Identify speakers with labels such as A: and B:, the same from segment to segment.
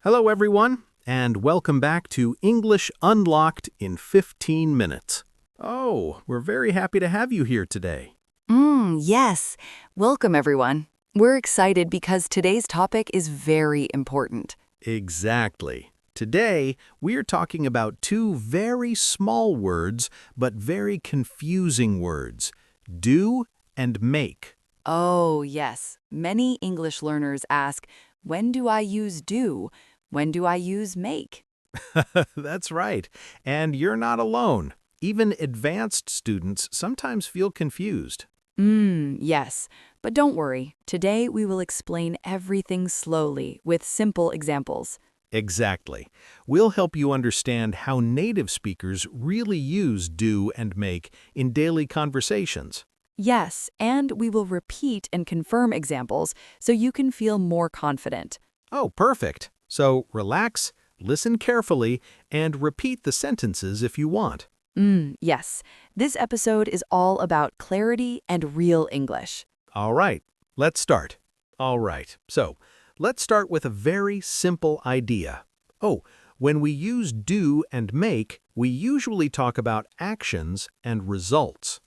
A: Hello, everyone, and welcome back to English Unlocked in 15 minutes. Oh, we're very happy to have you here today.
B: Yes. Welcome, everyone. We're excited because today's topic is very important.
A: Exactly. Today, we're talking about two very small words, but very confusing words, do and make.
B: Oh, yes. Many English learners ask, when do I use do? When do I use make?
A: That's right. And you're not alone. Even advanced students sometimes feel confused.
B: Yes. But don't worry. Today we will explain everything slowly with simple examples.
A: Exactly. We'll help you understand how native speakers really use do and make in daily conversations.
B: Yes, and we will repeat and confirm examples so you can feel more confident.
A: Oh, perfect. So relax, listen carefully, and repeat the sentences if you want.
B: Yes. This episode is all about clarity and real English.
A: All right, let's start. All right, so let's start with a very simple idea. Oh, when we use do and make, we usually talk about actions and results.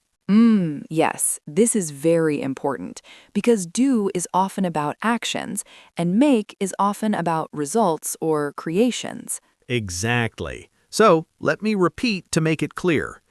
B: Yes, this is very important because do is often about actions and make is often about results or creations.
A: Exactly. So let me repeat to make it clear.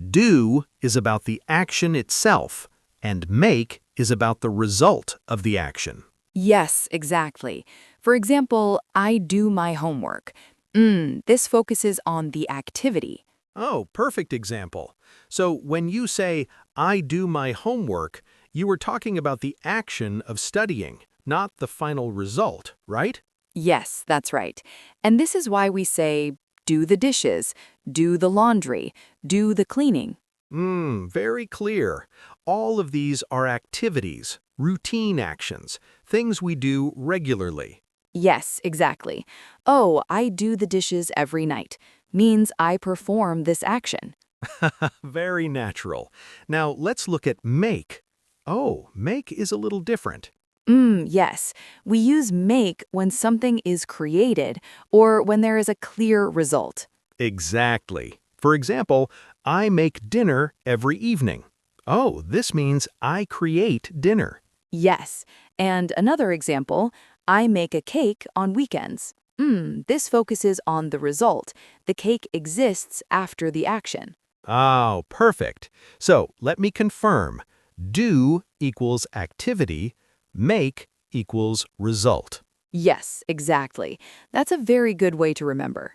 A: Do is about the action itself, and make is about the result of the action.
B: Yes, exactly. For example, I do my homework. This focuses on the activity.
A: Oh, perfect example. So when you say, I do my homework, you are talking about the action of studying, not the final result, right?
B: Yes, that's right. And this is why we say, do the dishes, do the laundry, do the cleaning.
A: Very clear. All of these are activities, routine actions, things we do regularly.
B: Yes, exactly. Oh, I do the dishes every night means I perform this action.
A: Very natural. Now let's look at make. Oh, make is a little different.
B: Yes. We use make when something is created or when there is a clear result.
A: Exactly. For example, I make dinner every evening. Oh, this means I create dinner.
B: Yes. And another example, I make a cake on weekends. This focuses on the result. The cake exists after the action.
A: Oh, perfect. So let me confirm. Do equals activity, make equals result.
B: Yes, exactly. That's a very good way to remember.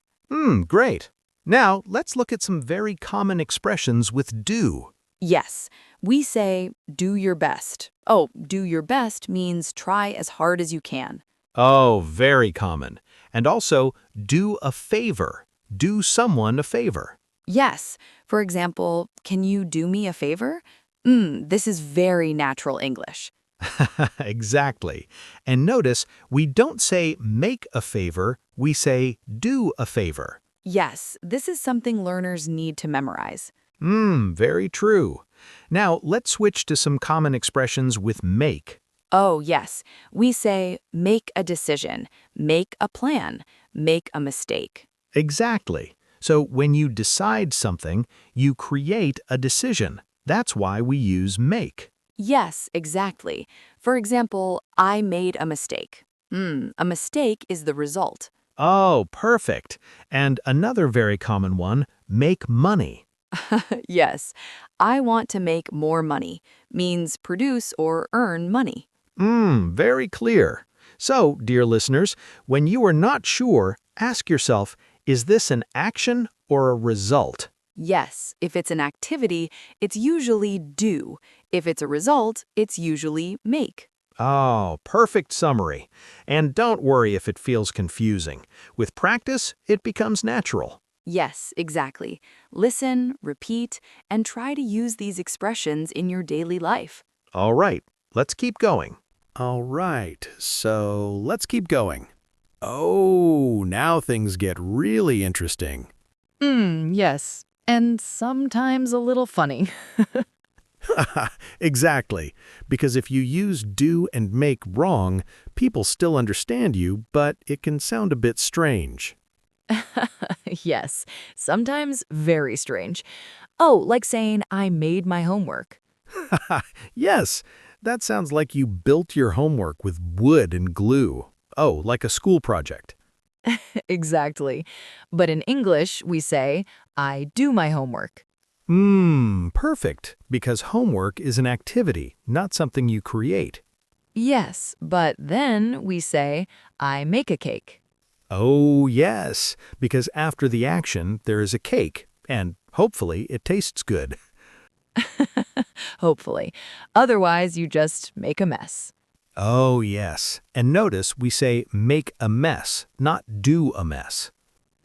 A: Great. Now let's look at some very common expressions with do.
B: Yes, we say, do your best. Oh, do your best means try as hard as you can.
A: Oh, very common. And also, do a favor. Do someone a favor.
B: Yes, for example, can you do me a favor? This is very natural English.
A: Exactly. And notice, we don't say make a favor, we say do a favor.
B: Yes, this is something learners need to memorize.
A: Very true. Now, let's switch to some common expressions with make.
B: Oh, yes, we say, make a decision, make a plan, make a mistake.
A: Exactly. So when you decide something, you create a decision. That's why we use make.
B: Yes, exactly. For example, I made a mistake. A mistake is the result.
A: Oh, perfect. And another very common one, make money.
B: Yes, I want to make more money means produce or earn money.
A: Very clear. So, dear listeners, when you are not sure, ask yourself, is this an action or a result?
B: Yes, if it's an activity, it's usually do. If it's a result, it's usually make.
A: Oh, perfect summary. And don't worry if it feels confusing. With practice, it becomes natural.
B: Yes, exactly. Listen, repeat, and try to use these expressions in your daily life.
A: All right, let's keep going. All right, so let's keep going. Oh, now things get really interesting.
C: Yes, and sometimes a little funny.
A: Exactly, because if you use do and make wrong, people still understand you, but it can sound a bit strange.
B: Yes, sometimes very strange. Oh, like saying, I made my homework.
A: Yes, that sounds like you built your homework with wood and glue. Oh, like a school project.
B: Exactly. But in English, we say, I do my homework.
A: Perfect, because homework is an activity, not something you create.
B: Yes, but then we say, I make a cake.
A: Oh, yes, because after the action, there is a cake, and hopefully it tastes good.
B: Hopefully. Otherwise, you just make a mess.
A: Oh, yes. And notice we say make a mess, not do a mess.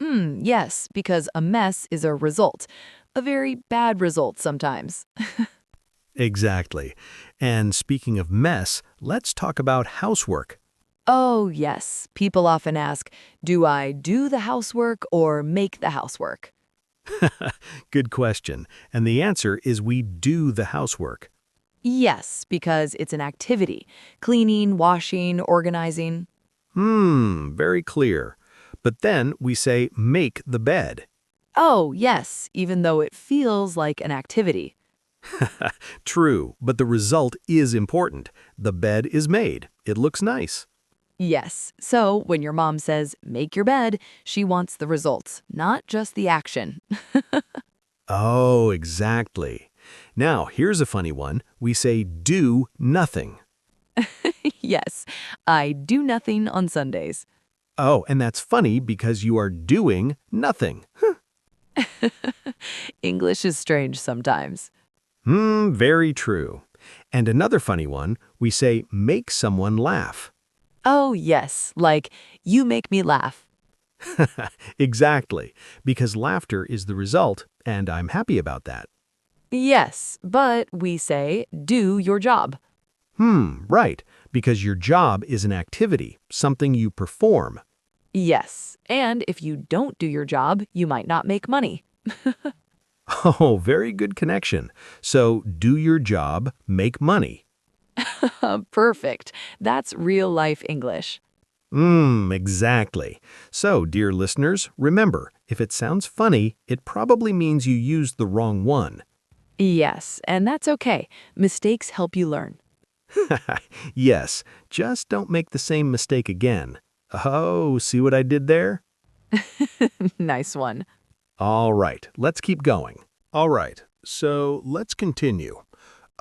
B: Yes, because a mess is a result. A very bad result sometimes.
A: Exactly. And speaking of mess, let's talk about housework.
B: Oh, yes. People often ask, do I do the housework or make the housework?
A: Good question. And the answer is we do the housework.
B: Yes, because it's an activity. Cleaning, washing, organizing.
A: Very clear. But then we say make the bed.
B: Oh, yes, even though it feels like an activity.
A: True, but the result is important. The bed is made. It looks nice.
B: Yes, so when your mom says, make your bed, she wants the results, not just the action.
A: Oh, exactly. Now, here's a funny one. We say do nothing.
B: Yes, I do nothing on Sundays.
A: Oh, and that's funny because you are doing nothing.
B: English is strange sometimes.
A: Very true. And another funny one, we say make someone laugh.
B: Oh, yes, like, you make me laugh.
A: Exactly, because laughter is the result, and I'm happy about that.
B: Yes, but we say, do your job.
A: Right, because your job is an activity, something you perform.
B: Yes, and if you don't do your job, you might not make money.
A: Oh, very good connection. So do your job, make money.
B: Perfect. That's real life English.
A: Exactly. So, dear listeners, remember, if it sounds funny, it probably means you used the wrong one.
B: Yes, and that's okay. Mistakes help you learn.
A: Yes, just don't make the same mistake again. Oh, see what I did there?
B: Nice one.
A: All right, let's keep going. All right, so let's continue.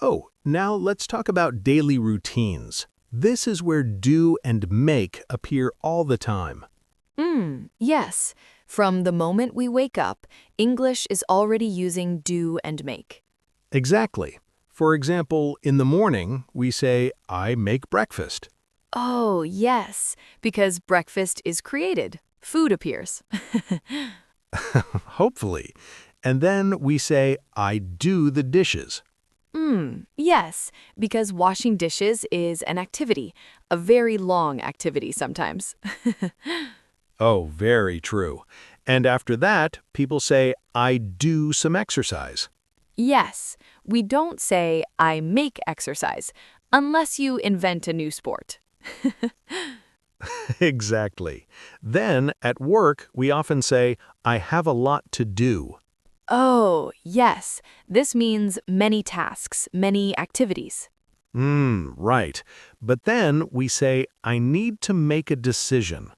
A: Oh, now let's talk about daily routines. This is where do and make appear all the time.
B: Yes. From the moment we wake up, English is already using do and make.
A: Exactly. For example, in the morning, we say, I make breakfast.
B: Oh, yes, because breakfast is created. Food appears.
A: Hopefully. And then we say, I do the dishes.
B: Yes, because washing dishes is an activity, a very long activity sometimes.
A: Oh, very true. And after that, people say, I do some exercise.
B: Yes, we don't say I make exercise unless you invent a new sport.
A: Exactly. Then, at work, we often say, I have a lot to do.
B: Oh, yes, this means many tasks, many activities.
A: Right. But then we say, I need to make a decision.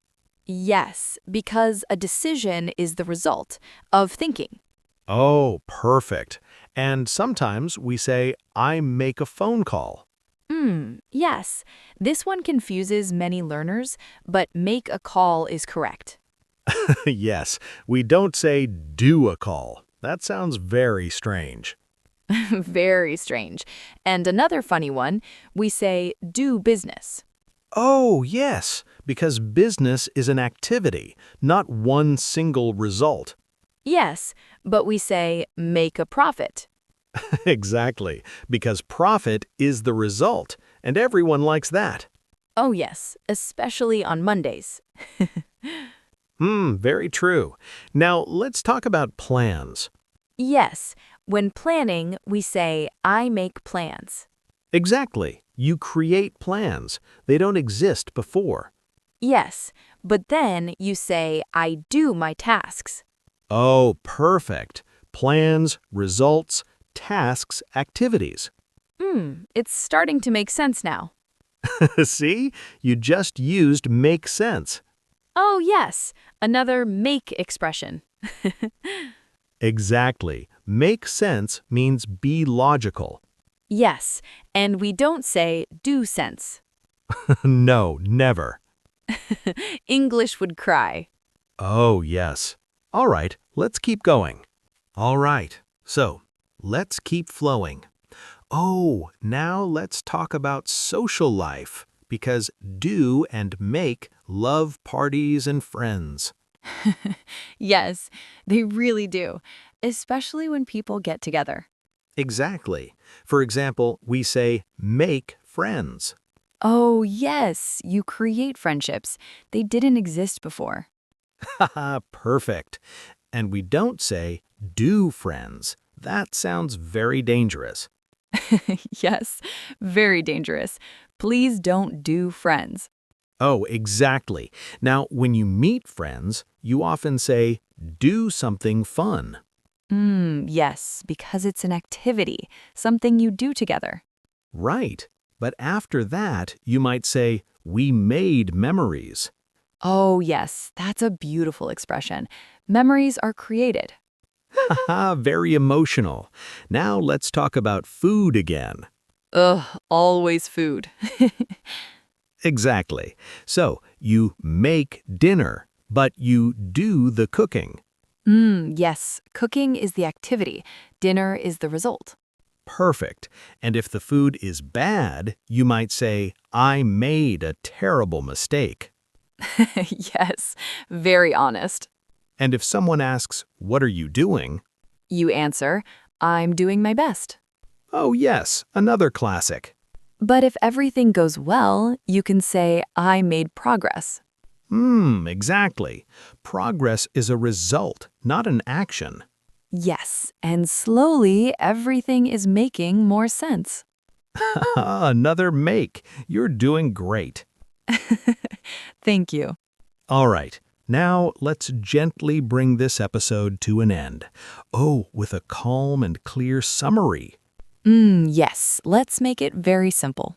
B: Yes, because a decision is the result of thinking.
A: Oh, perfect. And sometimes we say, I make a phone call.
B: Yes, this one confuses many learners, but make a call is correct.
A: Yes, we don't say do a call. That sounds very strange.
B: Very strange. And another funny one, we say do business.
A: Oh, yes, because business is an activity, not one single result.
B: Yes, but we say make a profit.
A: Exactly, because profit is the result, and everyone likes that.
B: Oh, yes, especially on Mondays.
A: Very true. Now, let's talk about plans.
B: Yes, When planning, we say, I make plans.
A: Exactly. You create plans. They don't exist before.
B: Yes, but then you say, I do my tasks.
A: Oh, perfect. Plans, results, tasks, activities.
B: It's starting to make sense now.
A: See? You just used make sense.
B: Oh, yes, another make expression.
A: Exactly. Make sense means be logical.
B: Yes, and we don't say do sense.
A: No, never.
B: English would cry.
A: Oh, yes. All right, let's keep going. All right, so let's keep flowing. Oh, now let's talk about social life, because do and make love parties and friends.
B: Yes, they really do, especially when people get together.
A: Exactly. For example, we say make friends.
B: Oh, yes, you create friendships. They didn't exist before.
A: Haha, perfect. And we don't say do friends. That sounds very dangerous.
B: Yes, very dangerous. Please don't do friends.
A: Oh, exactly. Now, when you meet friends, you often say do something fun.
B: Yes, because it's an activity, something you do together.
A: Right. But after that, you might say we made memories.
B: Oh, yes, that's a beautiful expression. Memories are created.
A: Haha, very emotional. Now let's talk about food again.
B: Ugh, always food.
A: Exactly. So, you make dinner, but you do the cooking.
B: Yes, cooking is the activity, dinner is the result.
A: Perfect. And if the food is bad, you might say, I made a terrible mistake.
B: Yes, very honest.
A: And if someone asks, what are you doing?
B: You answer, I'm doing my best.
A: Oh, yes, another classic.
B: But if everything goes well, you can say, I made progress.
A: Exactly. Progress is a result, not an action.
B: Yes, and slowly everything is making more sense.
A: Another make. You're doing great.
B: Thank you.
A: All right, now let's gently bring this episode to an end. Oh, with a calm and clear summary.
B: Yes, let's make it very simple.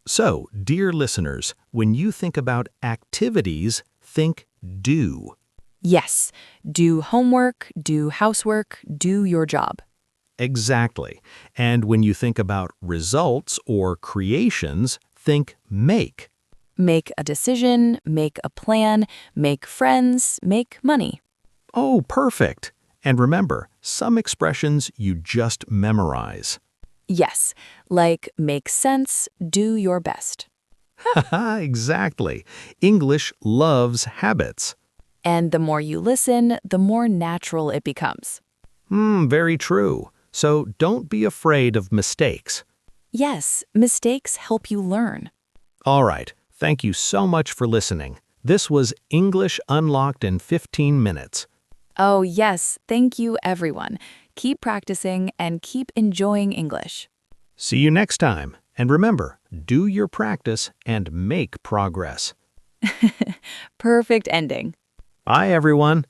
A: So, dear listeners, when you think about activities, think do.
B: Yes, do homework, do housework, do your job.
A: Exactly. And when you think about results or creations, think make.
B: Make a decision, make a plan, make friends, make money.
A: Oh, perfect. And remember, some expressions you just memorize.
B: Yes, like make sense, do your best.
A: Haha, exactly. English loves habits.
B: And the more you listen, the more natural it becomes.
A: Very true. So don't be afraid of mistakes.
B: Yes, mistakes help you learn.
A: All right. Thank you so much for listening. This was English Unlocked in 15 minutes.
B: Oh, yes, thank you, everyone. Keep practicing and keep enjoying English.
A: See you next time. And remember, do your practice and make progress.
B: Perfect ending.
A: Bye, everyone.